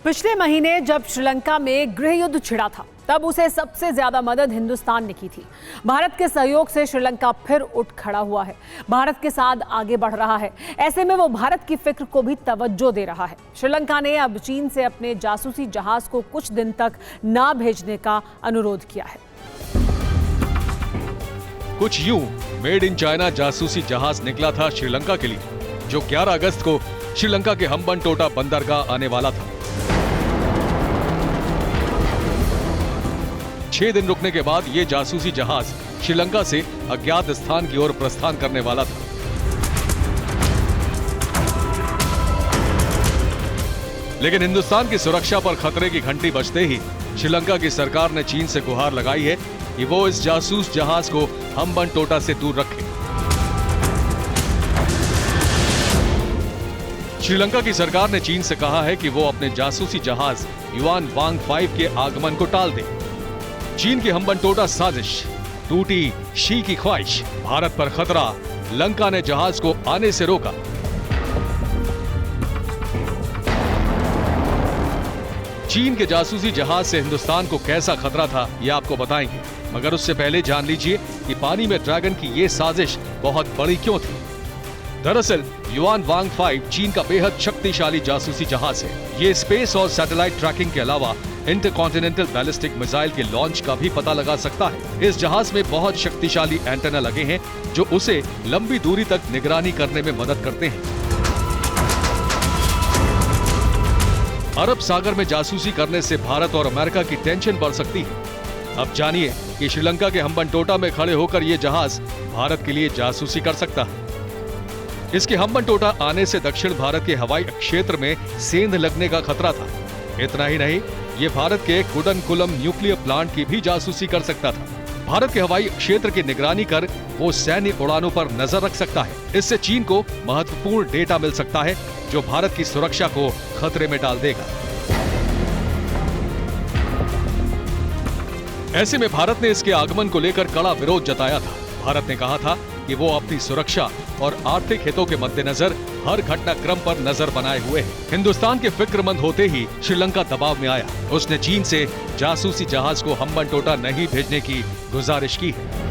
पिछले महीने जब श्रीलंका में गृह युद्ध छिड़ा था तब उसे सबसे ज्यादा मदद हिंदुस्तान ने की थी। भारत के सहयोग से श्रीलंका फिर उठ खड़ा हुआ है, भारत के साथ आगे बढ़ रहा है। ऐसे में वो भारत की फिक्र को भी तवज्जो दे रहा है। श्रीलंका ने अब चीन से अपने जासूसी जहाज को कुछ दिन तक ना भेजने का अनुरोध किया है। कुछ यूं मेड इन चाइना जासूसी जहाज निकला था श्रीलंका के लिए, जो 11 अगस्त को श्रीलंका के हम्बनटोटा बंदरगाह आने वाला था। 6 दिन रुकने के बाद यह जासूसी जहाज श्रीलंका से अज्ञात स्थान की ओर प्रस्थान करने वाला था। लेकिन हिंदुस्तान की सुरक्षा पर खतरे की घंटी बजते ही श्रीलंका की सरकार ने चीन से गुहार लगाई है कि वो इस जासूस जहाज को हम्बनटोटा से दूर रखे। श्रीलंका की सरकार ने चीन से कहा है कि वो अपने जासूसी जहाज युआन वांग 5 के आगमन को टाल दे। चीन की हम्बनटोटा साजिश, टूटी शी की ख्वाहिश, भारत पर खतरा, लंका ने जहाज को आने से रोका। चीन के जासूसी जहाज से हिंदुस्तान को कैसा खतरा था यह आपको बताएंगे, मगर उससे पहले जान लीजिए कि पानी में ड्रैगन की यह साजिश बहुत बड़ी क्यों थी। दरअसल युआन वांग 5 चीन का बेहद शक्तिशाली जासूसी जहाज है। ये स्पेस और सैटेलाइट ट्रैकिंग के अलावा इंटरकॉन्टिनेंटल बैलिस्टिक मिसाइल के लॉन्च का भी पता लगा सकता है। इस जहाज में बहुत शक्तिशाली एंटेना लगे हैं जो उसे लंबी दूरी तक निगरानी करने में मदद करते हैं। अरब सागर में जासूसी करने से भारत और अमेरिका की टेंशन बढ़ सकती है। अब जानिए कि श्रीलंका के हम्बनटोटा में खड़े होकर यह जहाज भारत के लिए जासूसी कर सकता है। इसके हम्बनटोटा आने से दक्षिण भारत के हवाई क्षेत्र में सेंध लगने का खतरा था। इतना ही नहीं, ये भारत के कुडनकुलम न्यूक्लियर प्लांट की भी जासूसी कर सकता था। भारत के हवाई क्षेत्र की निगरानी कर वो सैन्य उड़ानों पर नजर रख सकता है। इससे चीन को महत्वपूर्ण डेटा मिल सकता है जो भारत की सुरक्षा को खतरे में डाल देगा। ऐसे में भारत ने इसके आगमन को लेकर कड़ा विरोध जताया था। भारत ने कहा था कि वो अपनी सुरक्षा और आर्थिक हितों के मद्देनजर हर घटनाक्रम पर नजर बनाए हुए है। हिंदुस्तान के फिक्रमंद होते ही श्रीलंका दबाव में आया। उसने चीन से जासूसी जहाज को हम्बनटोटा नहीं भेजने की गुजारिश की है।